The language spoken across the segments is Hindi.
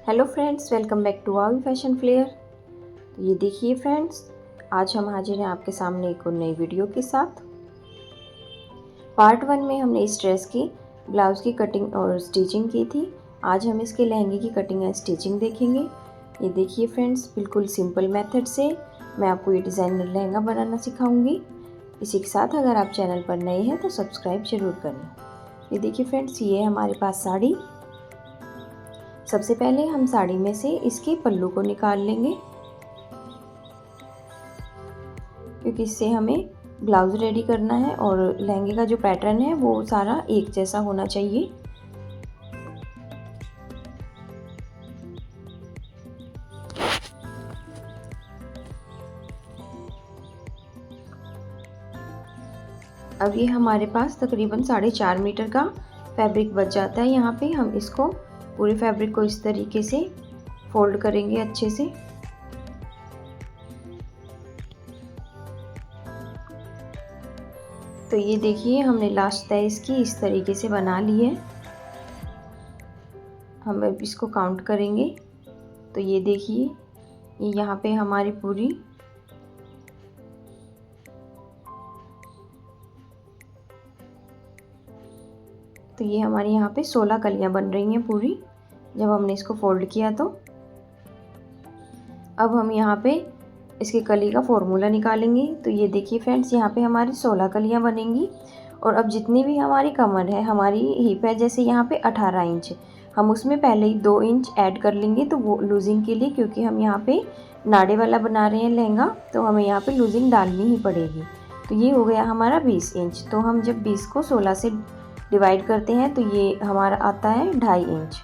Hello friends, welcome back to our fashion flair. तो ये देखिए फ्रेंड्स, आज हम हाजिर हैं आपके सामने एक और नई वीडियो के साथ। पार्ट 1 में हमने इस ड्रेस की ब्लाउज़ की कटिंग और स्टिचिंग की थी। आज हम इसके लहंगे की कटिंग एंड स्टिचिंग देखेंगे। ये देखिए फ्रेंड्स, बिल्कुल सिंपल मेथड से मैं आपको ये डिज़ाइनर लहंगा बनाना सिखाऊंगी। इसी के साथ अगर आप चैनल पर नए हैं तो सब्सक्राइब जरूर करें। ये देखिए फ्रेंड्स, ये है हमारे पास साड़ी। सबसे पहले हम साड़ी में से इसके पल्लू को निकाल लेंगे, क्योंकि इससे हमें ब्लाउज रेडी करना है और लहंगे का जो पैटर्न है वो सारा एक जैसा होना चाहिए। अब ये हमारे पास तकरीबन 4.5 मीटर का फैब्रिक बच जाता है। यहाँ पे हम इसको पूरे फैब्रिक को इस तरीके से फोल्ड करेंगे अच्छे से। तो ये देखिए, हमने लास्ट तय इसकी इस तरीके से बना ली है। हम अब इसको काउंट करेंगे। तो ये देखिए, ये यहाँ पे हमारी पूरी तो ये हमारी यहाँ पे 16 कलियाँ बन रही हैं पूरी, जब हमने इसको फोल्ड किया। तो अब हम यहाँ पे इसकी कली का फॉर्मूला निकालेंगे। तो ये देखिए फ्रेंड्स, यहाँ पे हमारी 16 कलियाँ बनेंगी। और अब जितनी भी हमारी कमर है, हमारी हिप है, जैसे यहाँ पे 18 इंच, हम उसमें पहले ही 2 इंच ऐड कर लेंगे। तो वो लूजिंग के लिए, क्योंकि हम यहाँ पे नाड़े वाला बना रहे हैं लहंगा, तो हमें यहाँ पे लूजिंग डालनी ही पड़ेगी। तो ये हो गया हमारा 20 इंच। तो हम जब 20 को 16 से डिवाइड करते हैं तो ये हमारा आता है 2.5 इंच।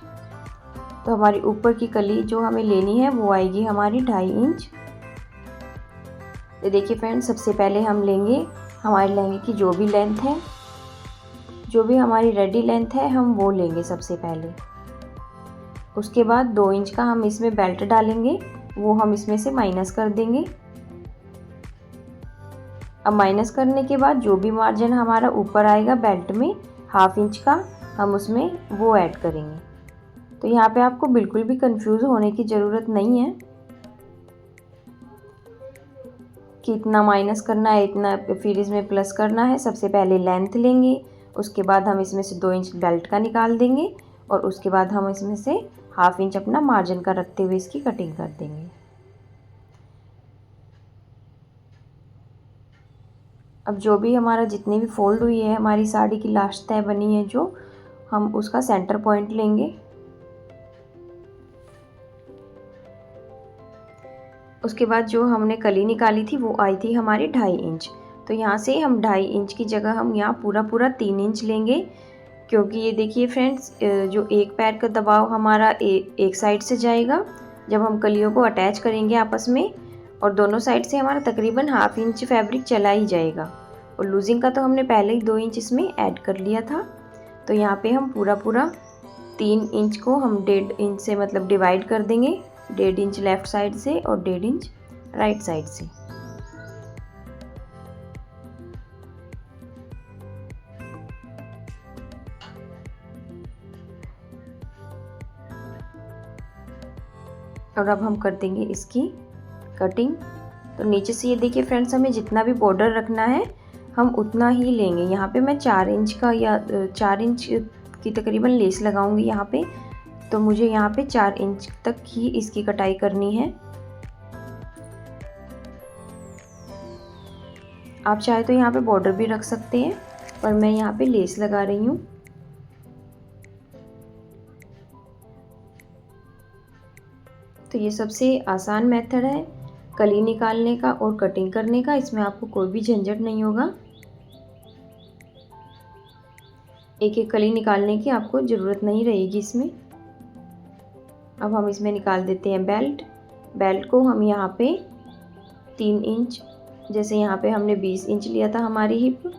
तो हमारी ऊपर की कली जो हमें लेनी है वो आएगी हमारी 2.5 इंच। ये देखिए फ्रेंड्स, सबसे पहले हम लेंगे हमारे लहंगे की जो भी लेंथ है, जो भी हमारी रेडी लेंथ है, हम वो लेंगे सबसे पहले। उसके बाद 2 इंच का हम इसमें बेल्ट डालेंगे, वो हम इसमें से माइनस कर देंगे। अब माइनस करने के बाद जो भी मार्जिन हमारा ऊपर आएगा बेल्ट में 1/2 इंच का, हम उसमें वो ऐड करेंगे। तो यहाँ पे आपको बिल्कुल भी कंफ्यूज होने की ज़रूरत नहीं है कि इतना माइनस करना है, इतना फिर इसमें प्लस करना है। सबसे पहले लेंथ लेंगे, उसके बाद हम इसमें से 2 इंच बेल्ट का निकाल देंगे और उसके बाद हम इसमें से 1/2 इंच अपना मार्जिन का रखते हुए इसकी कटिंग कर देंगे। अब जो भी हमारा जितनी भी फोल्ड हुई है हमारी साड़ी की लास्ट तय बनी है, जो हम उसका सेंटर पॉइंट लेंगे। उसके बाद जो हमने कली निकाली थी वो आई थी हमारी 2.5 इंच। तो यहाँ से हम 2.5 इंच की जगह हम यहाँ पूरा 3 इंच लेंगे, क्योंकि ये देखिए फ्रेंड्स, जो एक पैर का दबाव हमारा एक साइड से जाएगा जब हम कलियों को अटैच करेंगे आपस में, और दोनों साइड से हमारा तकरीबन 1/2 इंच फैब्रिक चला ही जाएगा। और लूजिंग का तो हमने पहले ही 2 इंच इसमें ऐड कर लिया था। तो यहाँ पे हम पूरा 3 इंच को हम 1.5 इंच से मतलब डिवाइड कर देंगे, 1.5 इंच लेफ़्ट साइड से और 1.5 इंच राइट साइड से। और अब हम कर देंगे इसकी कटिंग। तो नीचे से ये देखिए फ्रेंड्स, हमें जितना भी बॉर्डर रखना है हम उतना ही लेंगे। यहाँ पे मैं 4 इंच का या 4 इंच की तकरीबन लेस लगाऊंगी यहाँ पे। तो मुझे यहाँ पे 4 इंच तक ही इसकी कटाई करनी है। आप चाहे तो यहाँ पे बॉर्डर भी रख सकते हैं, पर मैं यहाँ पे लेस लगा रही हूँ। तो ये सबसे आसान मेथड है कली निकालने का और कटिंग करने का। इसमें आपको कोई भी झंझट नहीं होगा। एक एक कली निकालने की आपको ज़रूरत नहीं रहेगी इसमें। अब हम इसमें निकाल देते हैं बेल्ट को हम यहाँ पे 3 इंच, जैसे यहाँ पे हमने 20 इंच लिया था हमारी हिप,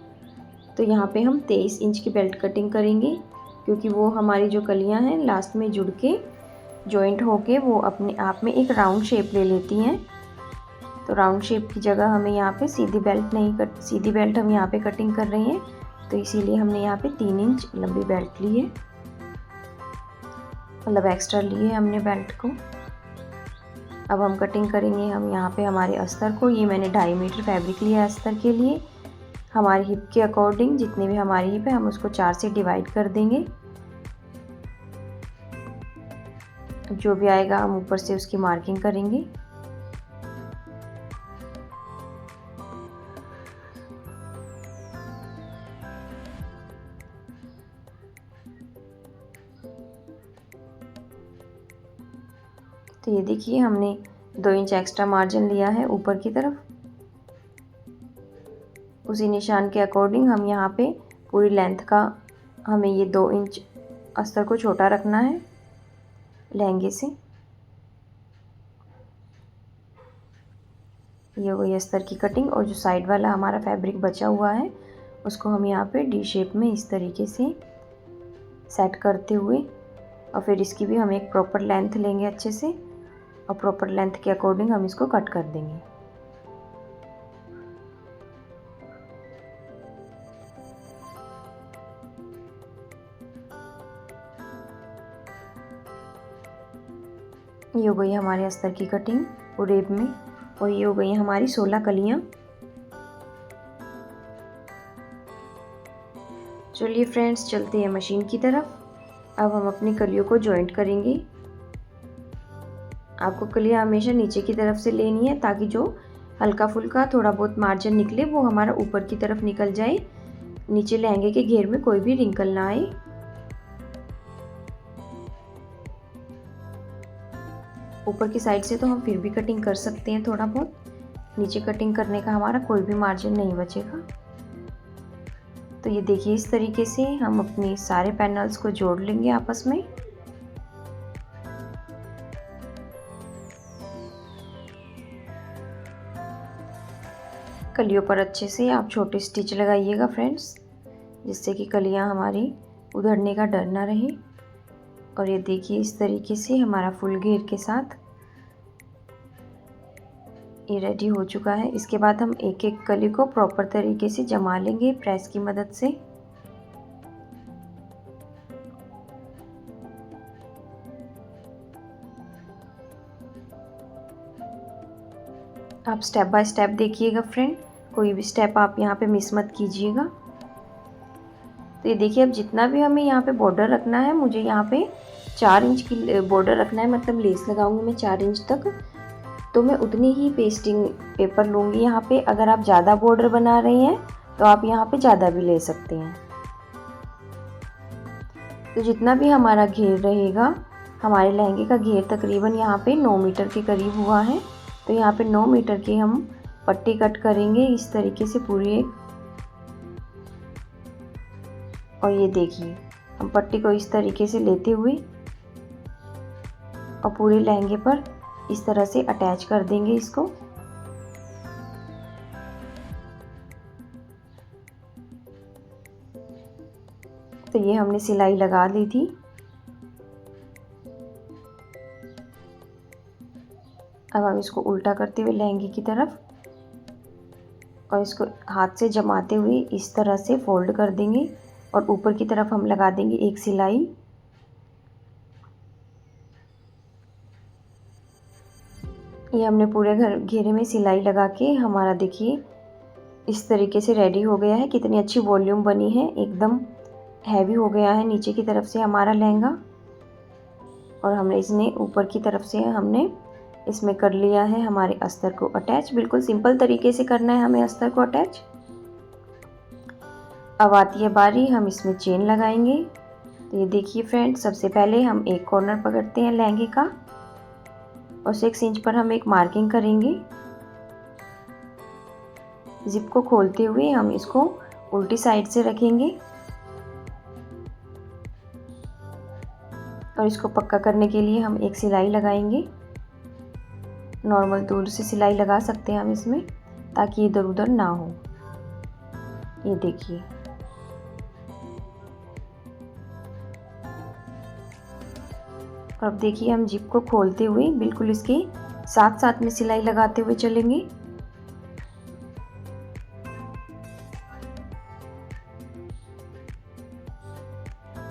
तो यहाँ पे हम 23 इंच की बेल्ट कटिंग करेंगे, क्योंकि वो हमारी जो कलियाँ हैं लास्ट में जुड़ के जॉइंट होके वो अपने आप में एक राउंड शेप ले लेती हैं। तो राउंड शेप की जगह हमें यहाँ पे सीधी बेल्ट हम यहाँ पे कटिंग कर रहे हैं, तो इसीलिए हमने यहाँ पे 3 इंच लंबी बेल्ट ली है। मतलब एक्स्ट्रा लिए हमने बेल्ट को। अब हम कटिंग करेंगे हम यहाँ पे हमारे अस्तर को। ये मैंने 2.5 मीटर फैब्रिक लिया है अस्तर के लिए। हमारी हिप के अकॉर्डिंग जितनी भी हमारी हिप है हम उसको 4 से डिवाइड कर देंगे। जो भी आएगा हम ऊपर से उसकी मार्किंग करेंगे। तो ये देखिए हमने 2 इंच एक्स्ट्रा मार्जिन लिया है ऊपर की तरफ। उसी निशान के अकॉर्डिंग हम यहाँ पे पूरी लेंथ का हमें ये 2 इंच अस्तर को छोटा रखना है लहंगे से। ये हो गई अस्तर की कटिंग। और जो साइड वाला हमारा फैब्रिक बचा हुआ है उसको हम यहाँ पे डी शेप में इस तरीके से सेट करते हुए और फिर इसकी भी हम एक प्रॉपर लेंथ लेंगे अच्छे से और प्रॉपर लेंथ के अकॉर्डिंग हम इसको कट कर देंगे। ये हो गई हमारे अस्तर की कटिंग रेब में। और ये हो गई हमारी 16 कलियाँ। चलिए फ्रेंड्स चलते हैं मशीन की तरफ। अब हम अपनी कलियों को जॉइंट करेंगे। आपको कलियाँ हमेशा नीचे की तरफ से लेनी है ताकि जो हल्का फुल्का थोड़ा बहुत मार्जिन निकले वो हमारा ऊपर की तरफ निकल जाए, नीचे लहंगे के घेर में कोई भी रिंकल ना आए। ऊपर की साइड से तो हम फिर भी कटिंग कर सकते हैं थोड़ा बहुत, नीचे कटिंग करने का हमारा कोई भी मार्जिन नहीं बचेगा। तो ये देखिए इस तरीके से हम अपने सारे पैनल्स को जोड़ लेंगे आपस में। कलियों पर अच्छे से आप छोटे स्टिच लगाइएगा फ्रेंड्स, जिससे कि कलियां हमारी उधड़ने का डर ना रहे। और ये देखिए इस तरीके से हमारा फुल घेर के साथ ये रेडी हो चुका है। इसके बाद हम एक एक कली को प्रॉपर तरीके से जमा लेंगे प्रेस की मदद से। आप स्टेप बाय स्टेप देखिएगा फ्रेंड, कोई भी स्टेप आप यहाँ पे मिस मत कीजिएगा। तो ये देखिए अब जितना भी हमें यहाँ पे बॉर्डर रखना है, मुझे यहाँ पे 4 इंच की बॉर्डर रखना है, मतलब लेस लगाऊंगी मैं 4 इंच तक। तो मैं उतनी ही पेस्टिंग पेपर लूँगी यहाँ पे। अगर आप ज़्यादा बॉर्डर बना रहे हैं तो आप यहाँ पे ज़्यादा भी ले सकते हैं। तो जितना भी हमारा घेर रहेगा, हमारे लहंगे का घेर तकरीबन यहाँ पे 9 मीटर के करीब हुआ है। तो यहाँ पे 9 मीटर की हम पट्टी कट करेंगे इस तरीके से पूरी एक। और ये देखिए हम पट्टी को इस तरीके से लेते हुए और पूरे लहंगे पर इस तरह से अटैच कर देंगे इसको। तो ये हमने सिलाई लगा ली थी। अब हम इसको उल्टा करते हुए लहंगे की तरफ और इसको हाथ से जमाते हुए इस तरह से फोल्ड कर देंगे और ऊपर की तरफ हम लगा देंगे एक सिलाई। ये हमने पूरे घेरे में सिलाई लगा के हमारा देखिए इस तरीके से रेडी हो गया है। कितनी अच्छी वॉल्यूम बनी है, एकदम हैवी हो गया है नीचे की तरफ से हमारा लहंगा। और हमने इसने ऊपर की तरफ से हमने इसमें कर लिया है हमारे अस्तर को अटैच। बिल्कुल सिंपल तरीके से करना है हमें अस्तर को अटैच। अब आती है बारी, हम इसमें चेन लगाएंगे। तो ये देखिए फ्रेंड्स, सबसे पहले हम एक कॉर्नर पकड़ते हैं लहंगे का और 6 इंच पर हम एक मार्किंग करेंगे। जिप को खोलते हुए हम इसको उल्टी साइड से रखेंगे और इसको पक्का करने के लिए हम एक सिलाई लगाएंगे। नॉर्मल दूर से सिलाई लगा सकते हैं हम इसमें, ताकि इधर उधर ना हो। ये देखिए और अब देखिए हम जिप को खोलते हुए बिल्कुल इसके साथ साथ में सिलाई लगाते हुए चलेंगे।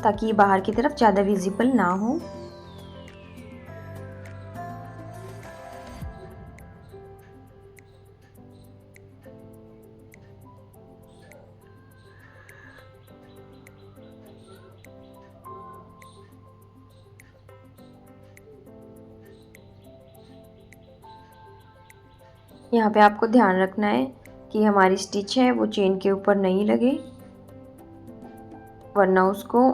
ताकि ये बाहर की तरफ ज़्यादा विजिबल ना हो। यहाँ पे आपको ध्यान रखना है कि हमारी स्टिच है वो चेन के ऊपर नहीं लगे, वरना उसको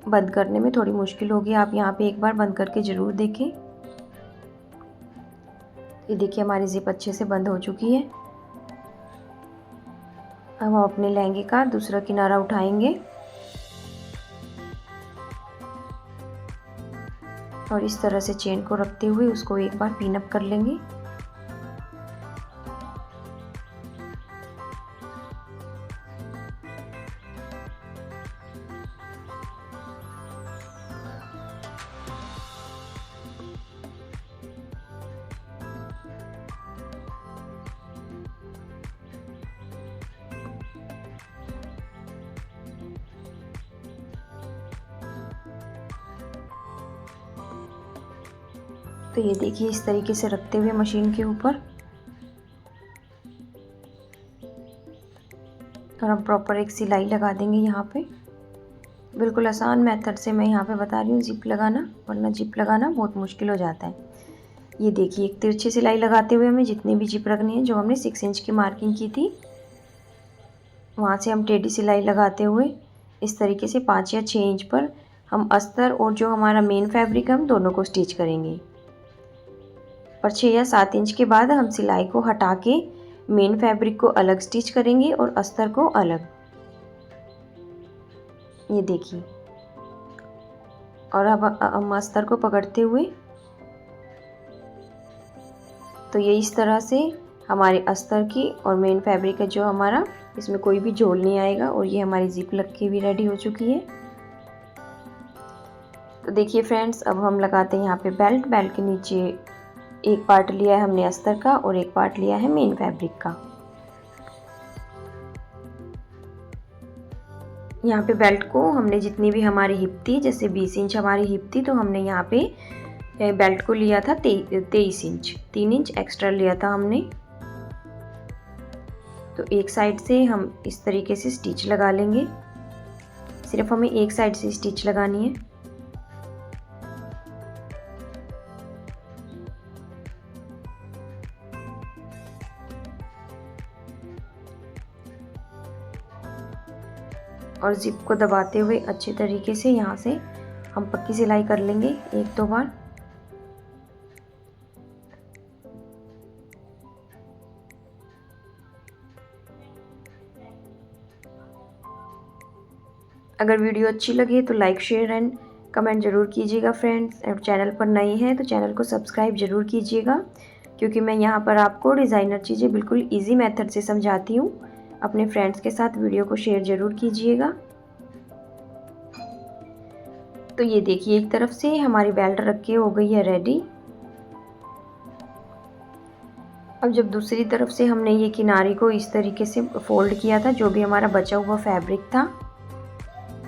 बंद करने में थोड़ी मुश्किल होगी। आप यहाँ पे एक बार बंद करके ज़रूर देखें। ये देखिए हमारी ज़िप अच्छे से बंद हो चुकी है। अब हम अपने लहंगे का दूसरा किनारा उठाएंगे और इस तरह से चेन को रखते हुए उसको एक बार पिन अप कर लेंगे। तो ये देखिए इस तरीके से रखते हुए मशीन के ऊपर, और हम प्रॉपर एक सिलाई लगा देंगे यहाँ पे। बिल्कुल आसान मेथड से मैं यहाँ पे बता रही हूँ जिप लगाना, वरना जिप लगाना बहुत मुश्किल हो जाता है। ये देखिए एक तिरछी सिलाई लगाते हुए हमें जितनी भी जिप रखनी है, जो हमने 6 इंच की मार्किंग की थी, वहाँ से हम टेढ़ी सिलाई लगाते हुए इस तरीके से 5 या 6 इंच पर हम अस्तर और जो हमारा मेन फैब्रिक है हम दोनों को स्टिच करेंगे। और 6 या 7 इंच के बाद हम सिलाई को हटा के मेन फैब्रिक को अलग स्टिच करेंगे और अस्तर को अलग। ये देखिए, और अब हम अस्तर को पकड़ते हुए, तो ये इस तरह से हमारे अस्तर की और मेन फैब्रिक है जो हमारा, इसमें कोई भी झोल नहीं आएगा। और ये हमारी जिप लग के भी रेडी हो चुकी है। तो देखिए फ्रेंड्स, अब हम लगाते हैं यहाँ पे बेल्ट। बेल्ट के नीचे एक पार्ट लिया है हमने अस्तर का और एक पार्ट लिया है मेन फैब्रिक का। यहाँ पे बेल्ट को हमने जितनी भी हमारी हिप थी, जैसे 20 इंच हमारी हिप थी, तो हमने यहाँ पे बेल्ट को लिया था 23 इंच, 3 इंच एक्स्ट्रा लिया था हमने। तो एक साइड से हम इस तरीके से स्टिच लगा लेंगे। सिर्फ हमें एक साइड से स्टिच लगानी है। और जिप को दबाते हुए अच्छे तरीके से यहाँ से हम पक्की सिलाई कर लेंगे 1-2 बार। अगर वीडियो अच्छी लगे तो लाइक, शेयर एंड कमेंट ज़रूर कीजिएगा फ्रेंड्स। और चैनल पर नए हैं तो चैनल को सब्सक्राइब ज़रूर कीजिएगा, क्योंकि मैं यहाँ पर आपको डिज़ाइनर चीज़ें बिल्कुल इजी मेथड से समझाती हूँ। अपने फ्रेंड्स के साथ वीडियो को शेयर ज़रूर कीजिएगा। तो ये देखिए एक तरफ से हमारी बेल्ट रख के हो गई है रेडी। अब जब दूसरी तरफ से हमने ये किनारे को इस तरीके से फोल्ड किया था, जो भी हमारा बचा हुआ फैब्रिक था,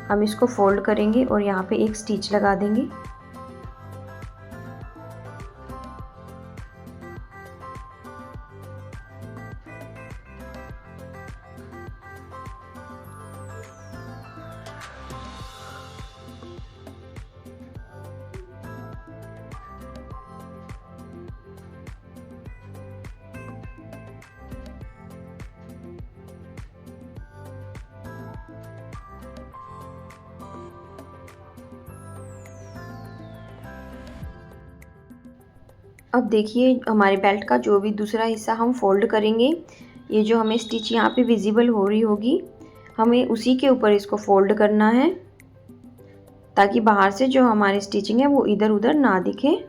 हम इसको फोल्ड करेंगे और यहाँ पे एक स्टिच लगा देंगे। अब देखिए हमारे बेल्ट का जो भी दूसरा हिस्सा हम फोल्ड करेंगे, ये जो हमें स्टिच यहाँ पे विजिबल हो रही होगी, हमें उसी के ऊपर इसको फोल्ड करना है, ताकि बाहर से जो हमारी स्टिचिंग है वो इधर उधर ना दिखे।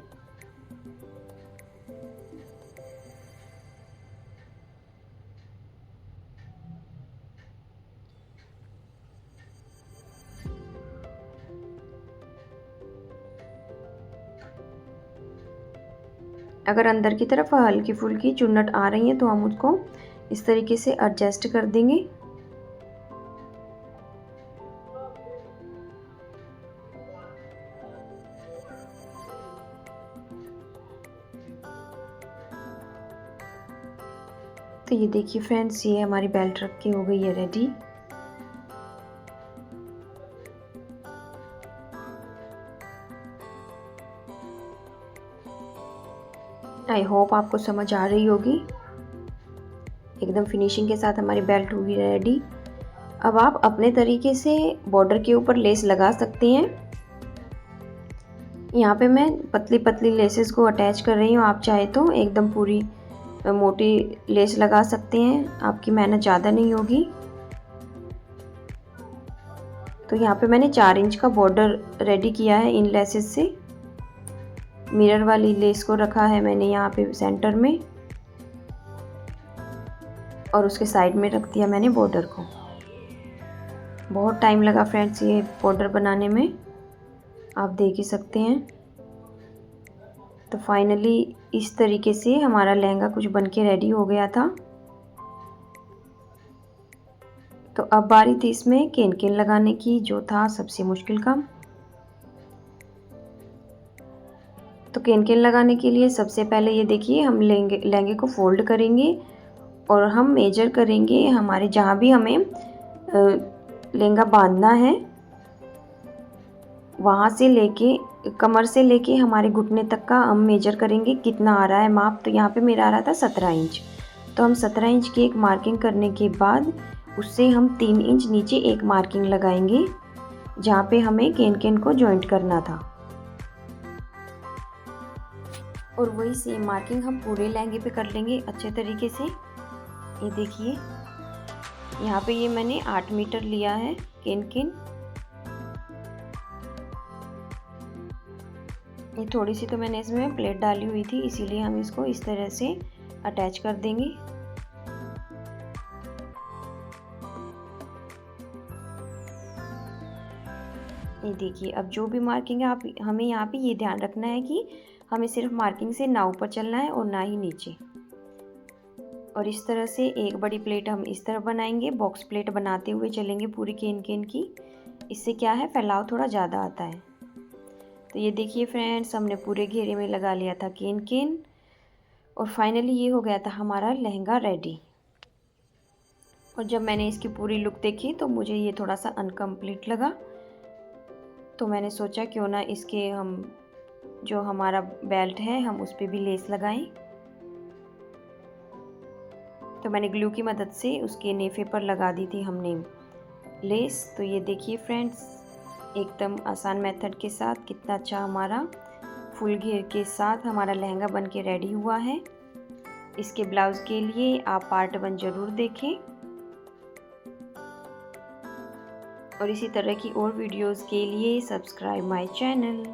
अगर अंदर की तरफ हल्की फुल्की चुन्नट आ रही है तो हम उसको इस तरीके से एडजस्ट कर देंगे। तो ये देखिए फ्रेंड्स, ये हमारी बेल्ट रख के हो गई है रेडी। आई होप आपको समझ आ रही होगी। एकदम फिनिशिंग के साथ हमारी बेल्ट हुई रेडी। अब आप अपने तरीके से बॉर्डर के ऊपर लेस लगा सकते हैं। यहाँ पे मैं पतली पतली लेसेस को अटैच कर रही हूँ। आप चाहे तो एकदम पूरी मोटी लेस लगा सकते हैं, आपकी मेहनत ज़्यादा नहीं होगी। तो यहाँ पे मैंने 4 इंच का बॉर्डर रेडी किया है इन लेसेस से। मिरर वाली लेस को रखा है मैंने यहाँ पे सेंटर में और उसके साइड में रख दिया मैंने बॉर्डर को। बहुत टाइम लगा फ्रेंड्स ये बॉर्डर बनाने में, आप देख ही सकते हैं। तो फाइनली इस तरीके से हमारा लहंगा कुछ बनके रेडी हो गया था। तो अब बारी थी इसमें केन केन लगाने की, जो था सबसे मुश्किल काम। तो केन केन लगाने के लिए सबसे पहले ये देखिए, हम लहंगे को फोल्ड करेंगे और हम मेजर करेंगे हमारे जहाँ भी हमें लहंगा बांधना है वहाँ से लेके कमर से लेके हमारे घुटने तक का हम मेजर करेंगे कितना आ रहा है माप। तो यहाँ पे मेरा आ रहा था 17 इंच। तो हम 17 इंच की एक मार्किंग करने के बाद उससे हम 3 इंच नीचे एक मार्किंग लगाएंगे जहाँ पे हमें केन केन को जॉइंट करना था। और वही सेम मार्किंग हम पूरे लहंगे पे कर लेंगे अच्छे तरीके से। ये देखिए यहाँ पे ये मैंने 8 मीटर लिया है केन केन। ये थोड़ी सी तो मैंने इसमें प्लेट डाली हुई थी, इसीलिए हम इसको इस तरह से अटैच कर देंगे। ये देखिए अब जो भी मार्किंग है आप हमें यहाँ पे ये ध्यान रखना है कि हमें सिर्फ मार्किंग से ना ऊपर चलना है और ना ही नीचे। और इस तरह से एक बड़ी प्लेट हम इस तरह बनाएंगे, बॉक्स प्लेट बनाते हुए चलेंगे पूरी केन केन की। इससे क्या है, फैलाव थोड़ा ज़्यादा आता है। तो ये देखिए फ्रेंड्स, हमने पूरे घेरे में लगा लिया था केन केन और फाइनली ये हो गया था हमारा लहंगा रेडी। और जब मैंने इसकी पूरी लुक देखी तो मुझे ये थोड़ा सा अनकम्प्लीट लगा। तो मैंने सोचा क्यों ना इसके हम जो हमारा बेल्ट है हम उस पर भी लेस लगाएं। तो मैंने ग्लू की मदद से उसके नेफे पर लगा दी थी हमने लेस। तो ये देखिए फ्रेंड्स, एकदम आसान मेथड के साथ कितना अच्छा हमारा फुल घेर के साथ हमारा लहंगा बन के रेडी हुआ है। इसके ब्लाउज़ के लिए आप पार्ट 1 ज़रूर देखें और इसी तरह की और वीडियोस के लिए सब्सक्राइब माय चैनल।